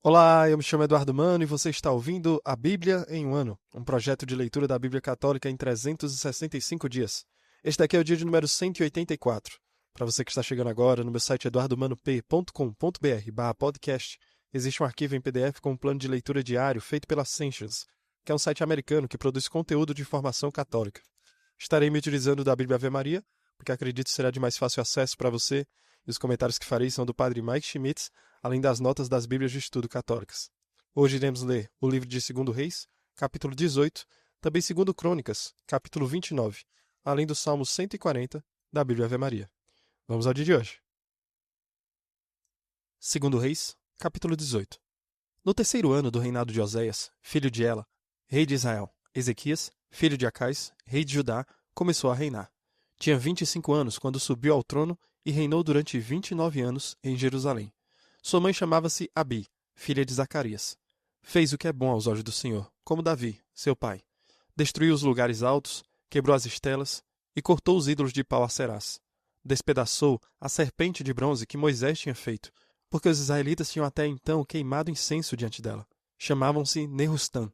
Olá, eu me chamo Eduardo Mano e você está ouvindo A Bíblia em um Ano, um projeto de leitura da Bíblia Católica em 365 dias. Este daqui é o dia de número 184. Para você que está chegando agora, no meu site eduardomanop.com.br/podcast, existe um arquivo em PDF com um plano de leitura diário feito pela Ascensions, que é um site americano que produz conteúdo de informação católica. Estarei me utilizando da Bíblia Ave Maria, porque acredito será de mais fácil acesso para você, e os comentários que farei são do padre Mike Schmitz, além das notas das Bíblias de Estudo Católicas. Hoje iremos ler o livro de 2 Reis, capítulo 18, também 2 Crônicas, capítulo 29, além do Salmo 140 da Bíblia Ave Maria. Vamos ao dia de hoje. 2 Reis, capítulo 18. No terceiro ano do reinado de Oséias, filho de Ela, rei de Israel, Ezequias, filho de Acais, rei de Judá, começou a reinar. Tinha 25 anos quando subiu ao trono e reinou durante 29 anos em Jerusalém. Sua mãe chamava-se Abi, filha de Zacarias. Fez o que é bom aos olhos do Senhor, como Davi, seu pai. Destruiu os lugares altos, quebrou as estelas e cortou os ídolos de pau Acerás. Despedaçou a serpente de bronze que Moisés tinha feito, porque os israelitas tinham até então queimado incenso diante dela. Chamavam-se Nerustã.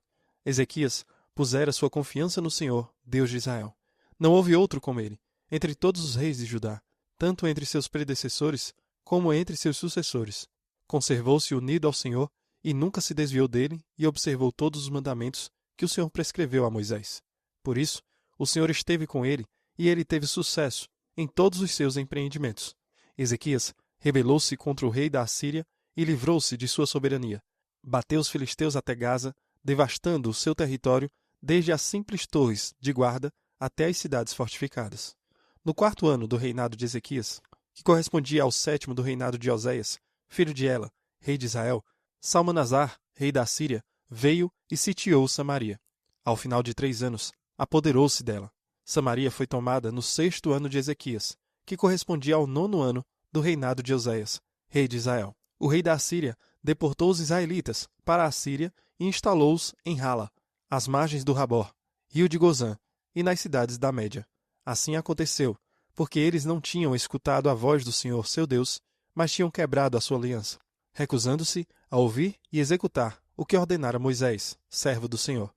Ezequias pusera sua confiança no Senhor, Deus de Israel. Não houve outro como ele, entre todos os reis de Judá, tanto entre seus predecessores como entre seus sucessores. Conservou-se unido ao Senhor e nunca se desviou dele e observou todos os mandamentos que o Senhor prescreveu a Moisés. Por isso, o Senhor esteve com ele e ele teve sucesso em todos os seus empreendimentos. Ezequias rebelou-se contra o rei da Assíria e livrou-se de sua soberania. Bateu os filisteus até Gaza, devastando o seu território desde as simples torres de guarda até as cidades fortificadas. No quarto ano do reinado de Ezequias, que correspondia ao sétimo do reinado de Oséias, filho de Ela, rei de Israel, Salmanasar, rei da Assíria, veio e sitiou Samaria. Ao final de 3 anos, apoderou-se dela. Samaria foi tomada no 6º ano de Ezequias, que correspondia ao 9º ano do reinado de Oséias, rei de Israel. O rei da Assíria deportou os israelitas para a Assíria e instalou-os em Hala, às margens do Rabor, rio de Gozã, e nas cidades da Média. Assim aconteceu, porque eles não tinham escutado a voz do Senhor seu Deus, mas tinham quebrado a sua aliança, recusando-se a ouvir e executar o que ordenara Moisés, servo do Senhor.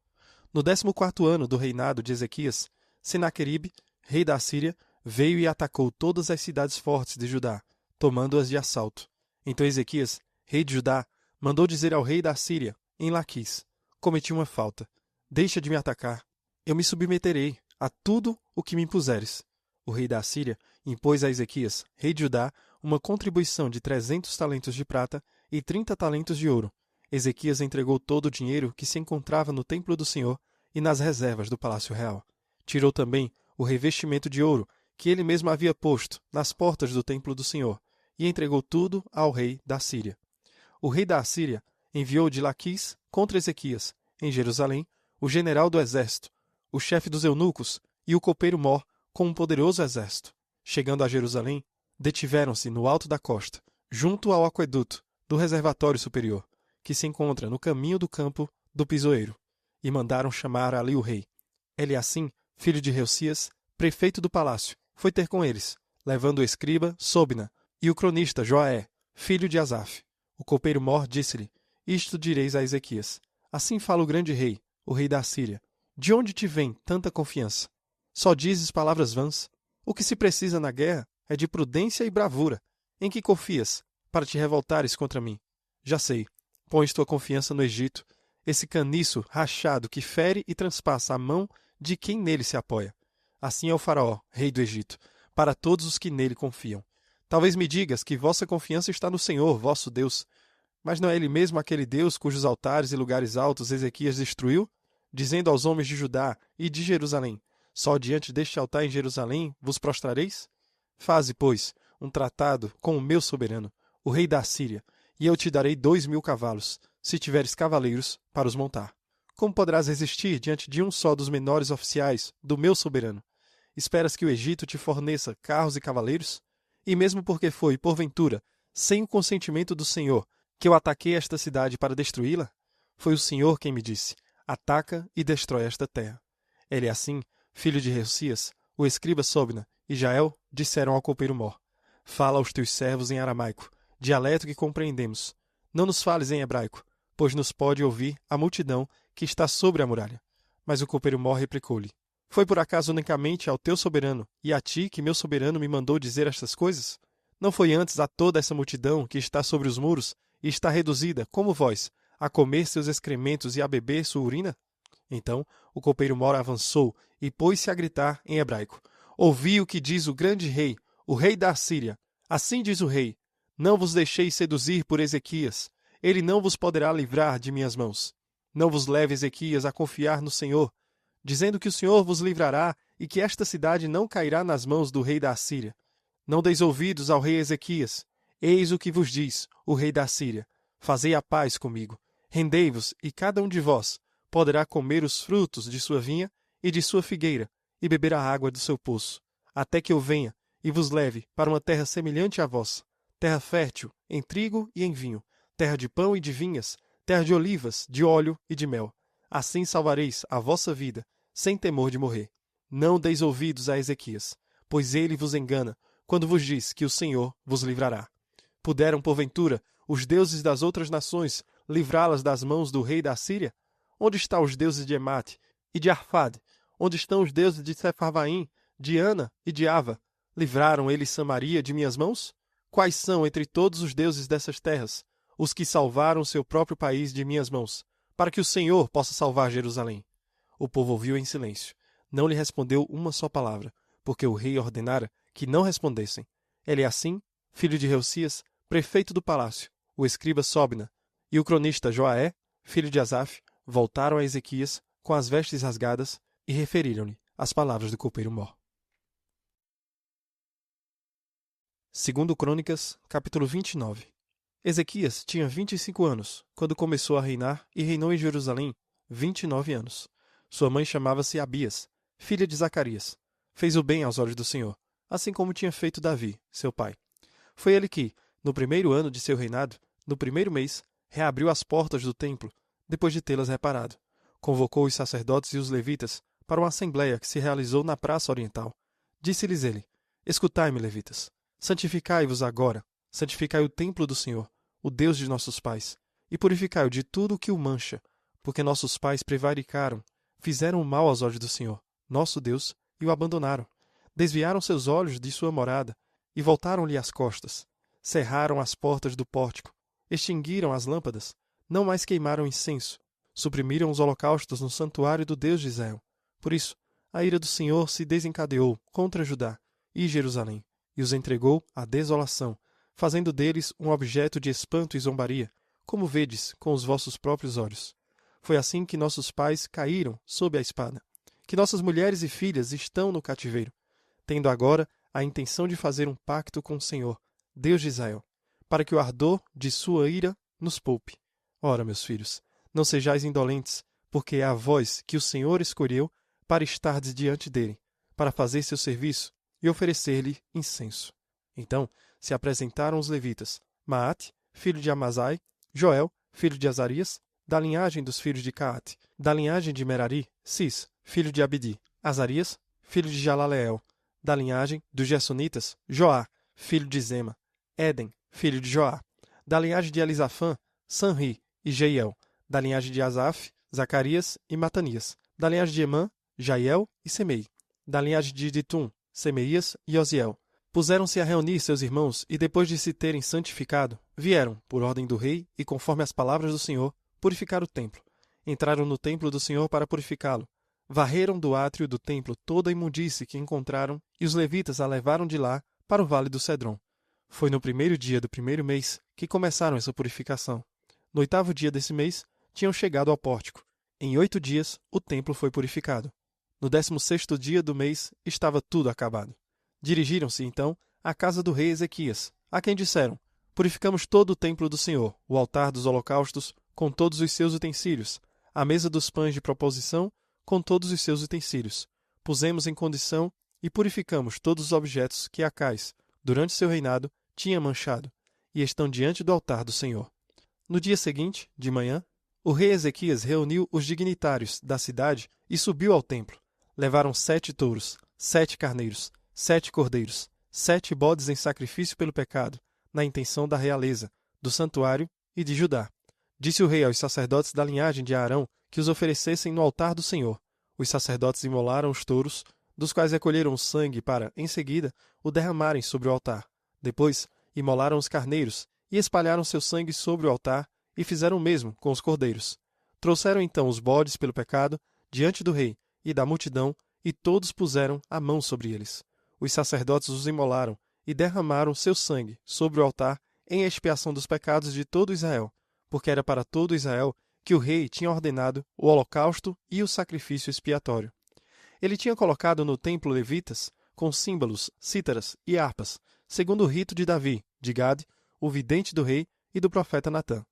No 14º ano do reinado de Ezequias, Senaqueribe, rei da Assíria, veio e atacou todas as cidades fortes de Judá, tomando-as de assalto. Então Ezequias, rei de Judá, mandou dizer ao rei da Assíria, em Laquis: cometi uma falta. Deixa de me atacar. Eu me submeterei a tudo o que me impuseres. O rei da Assíria impôs a Ezequias, rei de Judá, uma contribuição de 300 talentos de prata e 30 talentos de ouro. Ezequias entregou todo o dinheiro que se encontrava no templo do Senhor e nas reservas do palácio real. Tirou também o revestimento de ouro que ele mesmo havia posto nas portas do templo do Senhor e entregou tudo ao rei da Síria. O rei da Assíria enviou de Laquis contra Ezequias, em Jerusalém, o general do exército, o chefe dos eunucos e o copeiro Mor com um poderoso exército. Chegando a Jerusalém, detiveram-se no alto da costa, junto ao aqueduto do reservatório superior, que se encontra no caminho do campo do pisoeiro, e mandaram chamar ali o rei. Eliacim, filho de Reucias, prefeito do palácio, foi ter com eles, levando o escriba Sobna e o cronista Joaé, filho de Asaf. O copeiro Mor disse-lhe: isto direis a Ezequias: assim fala o grande rei, o rei da Assíria. De onde te vem tanta confiança? Só dizes palavras vãs. O que se precisa na guerra é de prudência e bravura. Em que confias, para te revoltares contra mim? Já sei, pões tua confiança no Egito, esse caniço rachado que fere e transpassa a mão de quem nele se apoia. Assim é o faraó, rei do Egito, para todos os que nele confiam. Talvez me digas que vossa confiança está no Senhor, vosso Deus. Mas não é ele mesmo aquele Deus cujos altares e lugares altos Ezequias destruiu? Dizendo aos homens de Judá e de Jerusalém: só diante deste altar em Jerusalém vos prostrareis? Faze, pois, um tratado com o meu soberano, o rei da Assíria, e eu te darei 2.000 cavalos, se tiveres cavaleiros para os montar. Como poderás resistir diante de um só dos menores oficiais do meu soberano? Esperas que o Egito te forneça carros e cavaleiros? E mesmo porque foi, porventura, sem o consentimento do Senhor, que eu ataquei esta cidade para destruí-la? Foi o Senhor quem me disse: ataca e destrói esta terra. Eliacim, filho de Reucias, o escriba Sobna e Jael disseram ao copeiro Mor: fala aos teus servos em aramaico, dialeto que compreendemos. Não nos fales em hebraico, pois nos pode ouvir a multidão que está sobre a muralha. Mas o copeiro-mor replicou-lhe: Foi por acaso unicamente ao teu soberano e a ti que meu soberano me mandou dizer estas coisas? Não foi antes a toda essa multidão que está sobre os muros e está reduzida, como vós, a comer seus excrementos e a beber sua urina? Então o copeiro-mor avançou e pôs-se a gritar em hebraico: Ouvi o que diz o grande rei, o rei da Assíria. Assim diz o rei: Não vos deixeis seduzir por Ezequias. Ele não vos poderá livrar de minhas mãos. Não vos leve Ezequias a confiar no Senhor, dizendo que o Senhor vos livrará e que esta cidade não cairá nas mãos do rei da Assíria. Não deis ouvidos ao rei Ezequias. Eis o que vos diz o rei da Assíria: Fazei a paz comigo. Rendei-vos, e cada um de vós poderá comer os frutos de sua vinha e de sua figueira, e beber a água do seu poço, até que eu venha e vos leve para uma terra semelhante à vossa, terra fértil em trigo e em vinho, terra de pão e de vinhas, terra de olivas, de óleo e de mel. Assim salvareis a vossa vida, sem temor de morrer. Não deis ouvidos a Ezequias, pois ele vos engana, quando vos diz que o Senhor vos livrará. Puderam, porventura, os deuses das outras nações livrá-las das mãos do rei da Assíria? Onde estão os deuses de Emate e de Arfade? Onde estão os deuses de Sefarvaim, de Ana e de Ava? Livraram eles Samaria de minhas mãos? Quais são entre todos os deuses dessas terras os que salvaram seu próprio país de minhas mãos, para que o Senhor possa salvar Jerusalém? O povo ouviu em silêncio. Não lhe respondeu uma só palavra, porque o rei ordenara que não respondessem. Eliacim, filho de Reucias, prefeito do palácio, o escriba Sobna e o cronista Joaé, filho de Asaf, voltaram a Ezequias com as vestes rasgadas e referiram-lhe as palavras do copeiro-mor. 2 Crônicas, capítulo 29. Ezequias tinha 25 anos, quando começou a reinar e reinou em Jerusalém 29 anos. Sua mãe chamava-se Abias, filha de Zacarias. Fez o bem aos olhos do Senhor, assim como tinha feito Davi, seu pai. Foi ele que, no primeiro ano de seu reinado, no primeiro mês, reabriu as portas do templo, depois de tê-las reparado. Convocou os sacerdotes e os levitas para uma assembleia que se realizou na Praça Oriental. Disse-lhes ele: Escutai-me, levitas. Santificai-vos agora, santificai o templo do Senhor, o Deus de nossos pais, e purificai-o de tudo o que o mancha, porque nossos pais prevaricaram, fizeram o mal aos olhos do Senhor, nosso Deus, e o abandonaram. Desviaram seus olhos de sua morada, e voltaram-lhe as costas. Cerraram as portas do pórtico, extinguiram as lâmpadas, não mais queimaram incenso, suprimiram os holocaustos no santuário do Deus de Israel. Por isso, a ira do Senhor se desencadeou contra Judá e Jerusalém, e os entregou à desolação, fazendo deles um objeto de espanto e zombaria, como vedes com os vossos próprios olhos. Foi assim que nossos pais caíram sob a espada, que nossas mulheres e filhas estão no cativeiro, tendo agora a intenção de fazer um pacto com o Senhor, Deus de Israel, para que o ardor de sua ira nos poupe. Ora, meus filhos, não sejais indolentes, porque é a vós que o Senhor escolheu para estardes diante dele, para fazer seu serviço e oferecer-lhe incenso. Então se apresentaram os levitas, Maate, filho de Amazai, Joel, filho de Azarias, da linhagem dos filhos de Caate, da linhagem de Merari, Cis, filho de Abdi, Azarias, filho de Jalaleel, da linhagem dos Gersonitas, Joá, filho de Zema, Éden, filho de Joá, da linhagem de Elisafã, Sanri e Jeiel, da linhagem de Asaf, Zacarias e Matanias, da linhagem de Emã, Jaiel e Semei, da linhagem de Ditum, Semeias e Osiel. Puseram-se a reunir seus irmãos e, depois de se terem santificado, vieram, por ordem do rei e conforme as palavras do Senhor, purificar o templo. Entraram no templo do Senhor para purificá-lo. Varreram do átrio do templo toda a imundície que encontraram e os levitas a levaram de lá para o vale do Cedron. Foi no primeiro dia do primeiro mês que começaram essa purificação. No 8º dia desse mês, tinham chegado ao pórtico. Em 8 dias, o templo foi purificado. No 16º dia do mês, estava tudo acabado. Dirigiram-se, então, à casa do rei Ezequias, a quem disseram: Purificamos todo o templo do Senhor, o altar dos holocaustos, com todos os seus utensílios, a mesa dos pães de proposição, com todos os seus utensílios. Pusemos em condição e purificamos todos os objetos que Acais, durante seu reinado, tinha manchado, e estão diante do altar do Senhor. No dia seguinte, de manhã, o rei Ezequias reuniu os dignitários da cidade e subiu ao templo. Levaram 7 touros, 7 carneiros, 7 cordeiros, 7 bodes em sacrifício pelo pecado, na intenção da realeza, do santuário e de Judá. Disse o rei aos sacerdotes da linhagem de Arão que os oferecessem no altar do Senhor. Os sacerdotes imolaram os touros, dos quais recolheram o sangue para, em seguida, o derramarem sobre o altar. Depois, imolaram os carneiros e espalharam seu sangue sobre o altar e fizeram o mesmo com os cordeiros. Trouxeram então os bodes pelo pecado diante do rei e da multidão, e todos puseram a mão sobre eles. Os sacerdotes os imolaram e derramaram seu sangue sobre o altar em expiação dos pecados de todo Israel, porque era para todo Israel que o rei tinha ordenado o holocausto e o sacrifício expiatório. Ele tinha colocado no templo levitas com símbolos, cítaras e harpas, segundo o rito de Davi, de Gade, o vidente do rei e do profeta Natã.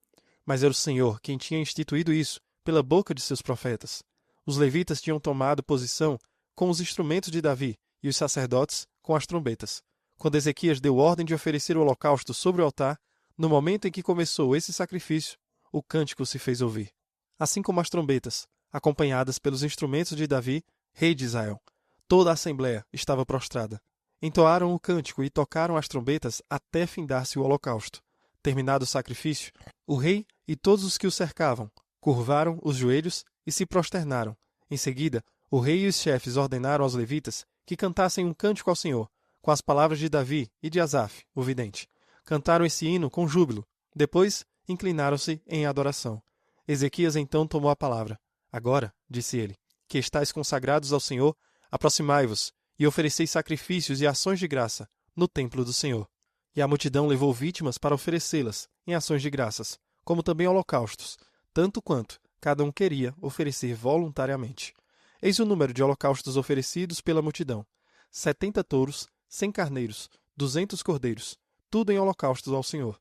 Mas era o Senhor quem tinha instituído isso pela boca de seus profetas. Os levitas tinham tomado posição com os instrumentos de Davi e os sacerdotes com as trombetas. Quando Ezequias deu ordem de oferecer o holocausto sobre o altar, no momento em que começou esse sacrifício, o cântico se fez ouvir. Assim como as trombetas, acompanhadas pelos instrumentos de Davi, rei de Israel. Toda a assembleia estava prostrada. Entoaram o cântico e tocaram as trombetas até findar-se o holocausto. Terminado o sacrifício, o rei e todos os que o cercavam curvaram os joelhos e se prosternaram. Em seguida, o rei e os chefes ordenaram aos levitas que cantassem um cântico ao Senhor, com as palavras de Davi e de Asaf, o vidente. Cantaram esse hino com júbilo. Depois, inclinaram-se em adoração. Ezequias então tomou a palavra. Agora, disse ele, que estáis consagrados ao Senhor, aproximai-vos e ofereceis sacrifícios e ações de graça no templo do Senhor. E a multidão levou vítimas para oferecê-las em ações de graças, como também holocaustos, tanto quanto cada um queria oferecer voluntariamente. Eis o número de holocaustos oferecidos pela multidão: 70 touros, 100 carneiros, 200 cordeiros, tudo em holocaustos ao Senhor.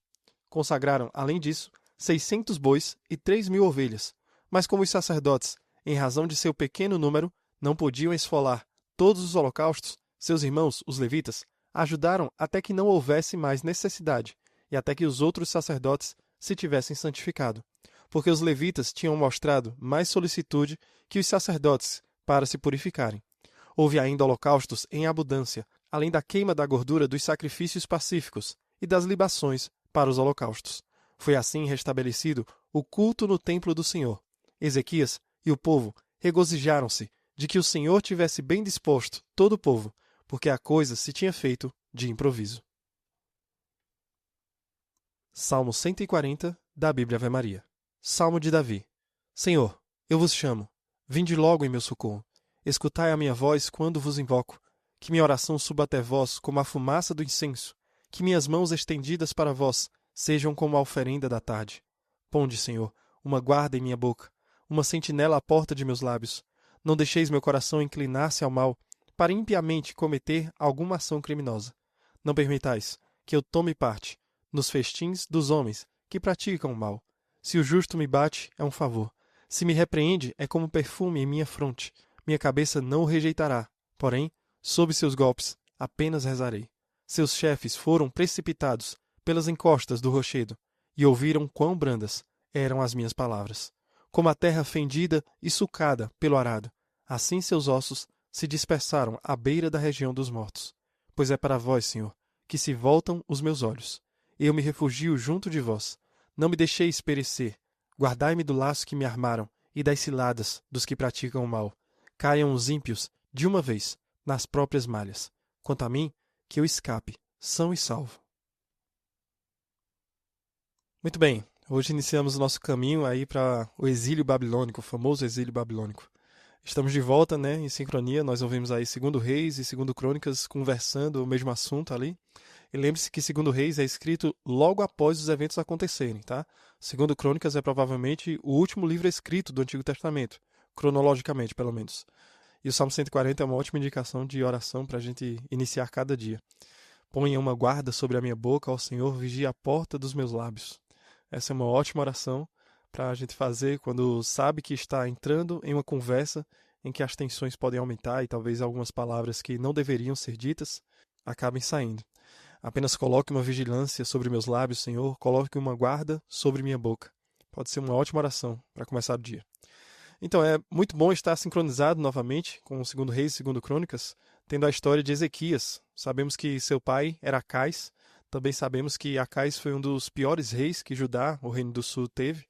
Consagraram, além disso, 600 bois e 3.000 ovelhas. Mas como os sacerdotes, em razão de seu pequeno número, não podiam esfolar todos os holocaustos, seus irmãos, os levitas, ajudaram até que não houvesse mais necessidade e até que os outros sacerdotes se tivessem santificado. Porque os levitas tinham mostrado mais solicitude que os sacerdotes para se purificarem. Houve ainda holocaustos em abundância, além da queima da gordura dos sacrifícios pacíficos e das libações para os holocaustos. Foi assim restabelecido o culto no templo do Senhor. Ezequias e o povo regozijaram-se de que o Senhor tivesse bem disposto todo o povo, porque a coisa se tinha feito de improviso. Salmo 140, da Bíblia Ave Maria. Salmo de Davi. Senhor, eu vos chamo. Vinde logo em meu socorro. Escutai a minha voz quando vos invoco. Que minha oração suba até vós como a fumaça do incenso. Que minhas mãos estendidas para vós sejam como a oferenda da tarde. Ponde, Senhor, uma guarda em minha boca, uma sentinela à porta de meus lábios. Não deixeis meu coração inclinar-se ao mal, para impiamente cometer alguma ação criminosa. Não permitais que eu tome parte nos festins dos homens que praticam o mal. Se o justo me bate, é um favor. Se me repreende, é como perfume em minha fronte. Minha cabeça não o rejeitará. Porém, sob seus golpes, apenas rezarei. Seus chefes foram precipitados pelas encostas do rochedo e ouviram quão brandas eram as minhas palavras. Como a terra fendida e sucada pelo arado, assim seus ossos se dispersaram à beira da região dos mortos. Pois é para vós, Senhor, que se voltam os meus olhos. Eu me refugio junto de vós. Não me deixeis perecer. Guardai-me do laço que me armaram e das ciladas dos que praticam o mal. Caiam os ímpios, de uma vez, nas próprias malhas. Quanto a mim, que eu escape, são e salvo. Muito bem, hoje iniciamos o nosso caminho aí para o exílio babilônico, o famoso exílio babilônico. Estamos de volta, né, em sincronia, nós ouvimos aí 2 Reis e 2 Crônicas conversando o mesmo assunto ali. E lembre-se que 2 Reis é escrito logo após os eventos acontecerem, tá? 2 Crônicas é provavelmente o último livro escrito do Antigo Testamento, cronologicamente, pelo menos. E o Salmo 140 é uma ótima indicação de oração para a gente iniciar cada dia. Ponha uma guarda sobre a minha boca, ó Senhor, vigia a porta dos meus lábios. Essa é uma ótima oração para a gente fazer quando sabe que está entrando em uma conversa em que as tensões podem aumentar e talvez algumas palavras que não deveriam ser ditas acabem saindo. Apenas coloque uma vigilância sobre meus lábios, Senhor, coloque uma guarda sobre minha boca. Pode ser uma ótima oração para começar o dia. Então, é muito bom estar sincronizado novamente com o 2 Reis e 2 Crônicas, tendo a história de Ezequias. Sabemos que seu pai era Acais, Também sabemos que Acais foi um dos piores reis que Judá, o reino do sul, teve,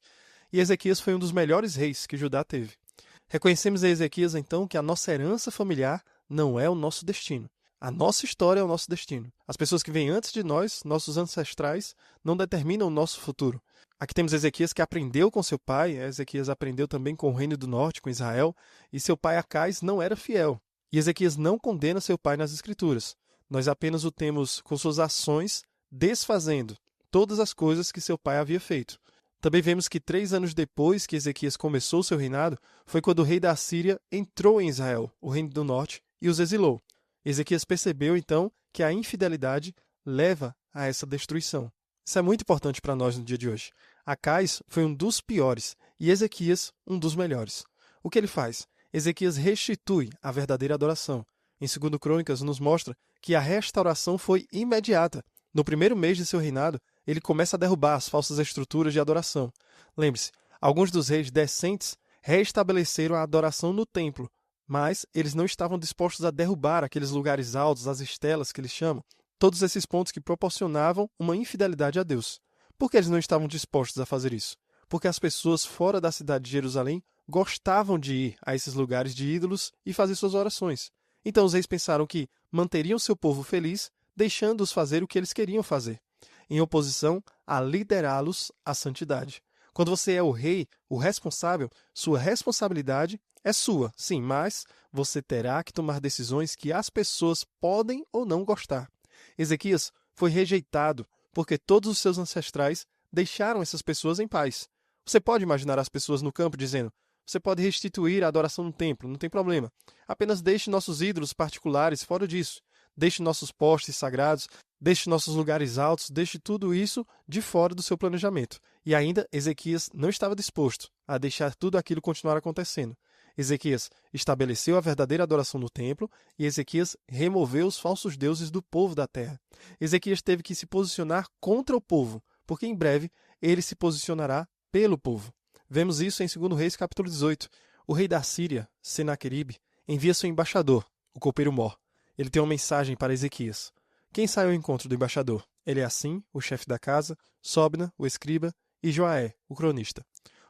e Ezequias foi um dos melhores reis que Judá teve. Reconhecemos em Ezequias, então, que a nossa herança familiar não é o nosso destino. A nossa história é o nosso destino. As pessoas que vêm antes de nós, nossos ancestrais, não determinam o nosso futuro. Aqui temos Ezequias que aprendeu com seu pai, Ezequias aprendeu também com o reino do norte, com Israel, e seu pai Acais não era fiel. E Ezequias não condena seu pai nas Escrituras. Nós apenas o temos com suas ações desfazendo todas as coisas que seu pai havia feito. Também vemos que 3 anos depois que Ezequias começou seu reinado, foi quando o rei da Síria entrou em Israel, o reino do norte, e os exilou. Ezequias percebeu, então, que a infidelidade leva a essa destruição. Isso é muito importante para nós no dia de hoje. Acais foi um dos piores e Ezequias um dos melhores. O que ele faz? Ezequias restitui a verdadeira adoração. Em 2 Crônicas nos mostra que a restauração foi imediata. No primeiro mês de seu reinado, ele começa a derrubar as falsas estruturas de adoração. Lembre-se, alguns dos reis decentes restabeleceram a adoração no templo, mas eles não estavam dispostos a derrubar aqueles lugares altos, as estelas que eles chamam, todos esses pontos que proporcionavam uma infidelidade a Deus. Por que eles não estavam dispostos a fazer isso? Porque as pessoas fora da cidade de Jerusalém gostavam de ir a esses lugares de ídolos e fazer suas orações. Então os reis pensaram que manteriam seu povo feliz, deixando-os fazer o que eles queriam fazer, em oposição a liderá-los à santidade. Quando você é o rei, o responsável, sua responsabilidade é sua, sim, mas você terá que tomar decisões que as pessoas podem ou não gostar. Ezequias foi rejeitado porque todos os seus ancestrais deixaram essas pessoas em paz. Você pode imaginar as pessoas no campo dizendo: você pode restituir a adoração no templo, não tem problema. Apenas deixe nossos ídolos particulares fora disso. Deixe nossos postes sagrados, deixe nossos lugares altos, deixe tudo isso de fora do seu planejamento. E ainda Ezequias não estava disposto a deixar tudo aquilo continuar acontecendo. Ezequias estabeleceu a verdadeira adoração no templo e Ezequias removeu os falsos deuses do povo da terra. Ezequias teve que se posicionar contra o povo, porque em breve ele se posicionará pelo povo. Vemos isso em 2 Reis, capítulo 18. O rei da Síria, Senaqueribe, envia seu embaixador, o copeiro Mor. Ele tem uma mensagem para Ezequias. Quem sai ao encontro do embaixador? Ele é assim, o chefe da casa, Sobna, o escriba, e Joaé, o cronista.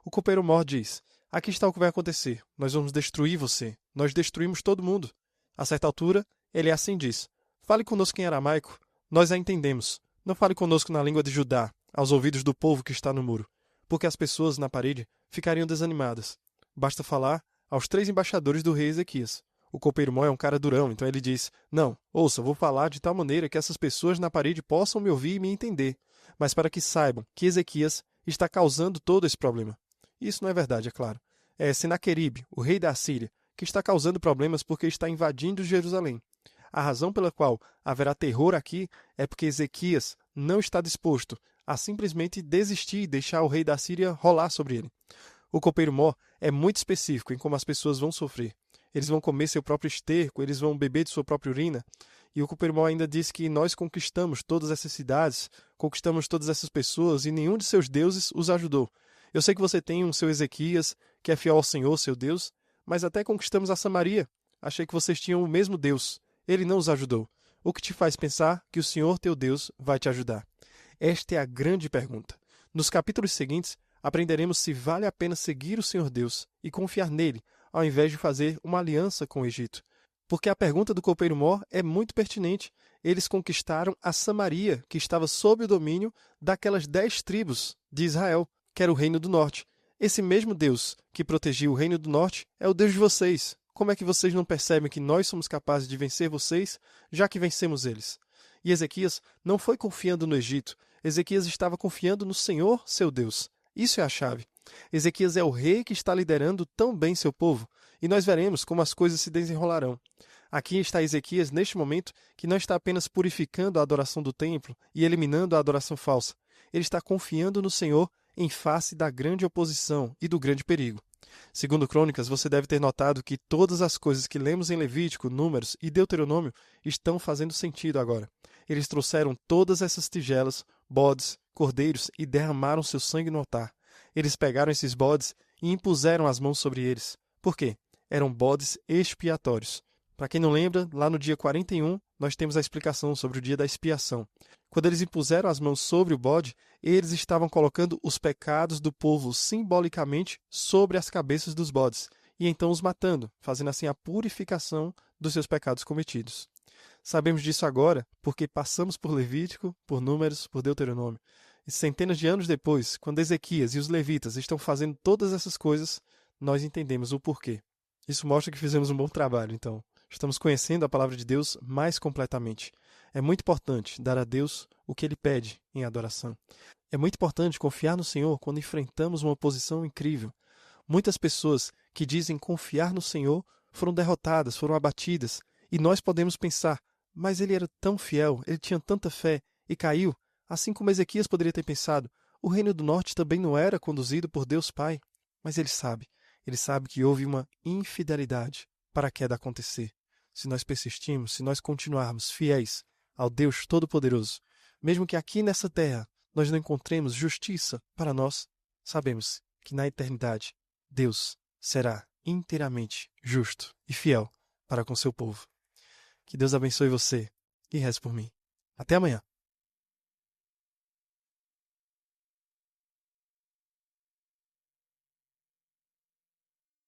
O copeiro Mor diz: aqui está o que vai acontecer. Nós vamos destruir você. Nós destruímos todo mundo. A certa altura, ele assim diz: fale conosco em aramaico. Nós a entendemos. Não fale conosco na língua de Judá, aos ouvidos do povo que está no muro, porque as pessoas na parede ficariam desanimadas. Basta falar aos 3 embaixadores do rei Ezequias. O copeiro Mor é um cara durão, então ele diz: não, ouça, vou falar de tal maneira que essas pessoas na parede possam me ouvir e me entender, mas para que saibam que Ezequias está causando todo esse problema. Isso não é verdade, é claro. É Senaqueribe, o rei da Síria, que está causando problemas porque está invadindo Jerusalém. A razão pela qual haverá terror aqui é porque Ezequias não está disposto a simplesmente desistir e deixar o rei da Síria rolar sobre ele. O copeiro Mor é muito específico em como as pessoas vão sofrer. Eles vão comer seu próprio esterco, eles vão beber de sua própria urina. E o copeiro Mor ainda diz que nós conquistamos todas essas cidades, conquistamos todas essas pessoas e nenhum de seus deuses os ajudou. Eu sei que você tem um seu Ezequias, que é fiel ao Senhor, seu Deus, mas até conquistamos a Samaria. Achei que vocês tinham o mesmo Deus. Ele não os ajudou. O que te faz pensar que o Senhor, teu Deus, vai te ajudar? Esta é a grande pergunta. Nos capítulos seguintes, aprenderemos se vale a pena seguir o Senhor Deus e confiar nele, ao invés de fazer uma aliança com o Egito. Porque a pergunta do copeiro Mor é muito pertinente. Eles conquistaram a Samaria, que estava sob o domínio daquelas 10 tribos de Israel, que era o reino do norte. Esse mesmo Deus que protegia o reino do norte é o Deus de vocês. Como é que vocês não percebem que nós somos capazes de vencer vocês, já que vencemos eles? E Ezequias não foi confiando no Egito. Ezequias estava confiando no Senhor, seu Deus. Isso é a chave. Ezequias é o rei que está liderando tão bem seu povo, e nós veremos como as coisas se desenrolarão. Aqui está Ezequias neste momento que não está apenas purificando a adoração do templo e eliminando a adoração falsa. Ele está confiando no Senhor em face da grande oposição e do grande perigo. Segundo Crônicas, você deve ter notado que todas as coisas que lemos em Levítico, Números e Deuteronômio estão fazendo sentido agora. Eles trouxeram todas essas tigelas, bodes, cordeiros e derramaram seu sangue no altar. Eles pegaram esses bodes e impuseram as mãos sobre eles. Por quê? Eram bodes expiatórios. Para quem não lembra, lá no dia 41, nós temos a explicação sobre o dia da expiação. Quando eles impuseram as mãos sobre o bode, eles estavam colocando os pecados do povo simbolicamente sobre as cabeças dos bodes, e então os matando, fazendo assim a purificação dos seus pecados cometidos. Sabemos disso agora porque passamos por Levítico, por Números, por Deuteronômio. E centenas de anos depois, quando Ezequias e os levitas estão fazendo todas essas coisas, nós entendemos o porquê. Isso mostra que fizemos um bom trabalho, então. Estamos conhecendo a palavra de Deus mais completamente. É muito importante dar a Deus o que Ele pede em adoração. É muito importante confiar no Senhor quando enfrentamos uma oposição incrível. Muitas pessoas que dizem confiar no Senhor foram derrotadas, foram abatidas, e nós podemos pensar, mas ele era tão fiel, ele tinha tanta fé e caiu, assim como Ezequias poderia ter pensado, o reino do norte também não era conduzido por Deus Pai. Mas ele sabe que houve uma infidelidade para a queda acontecer. Se nós persistirmos, se nós continuarmos fiéis ao Deus Todo-Poderoso, mesmo que aqui nessa terra nós não encontremos justiça para nós, sabemos que na eternidade Deus será inteiramente justo e fiel para com seu povo. Que Deus abençoe você e reze por mim. Até amanhã.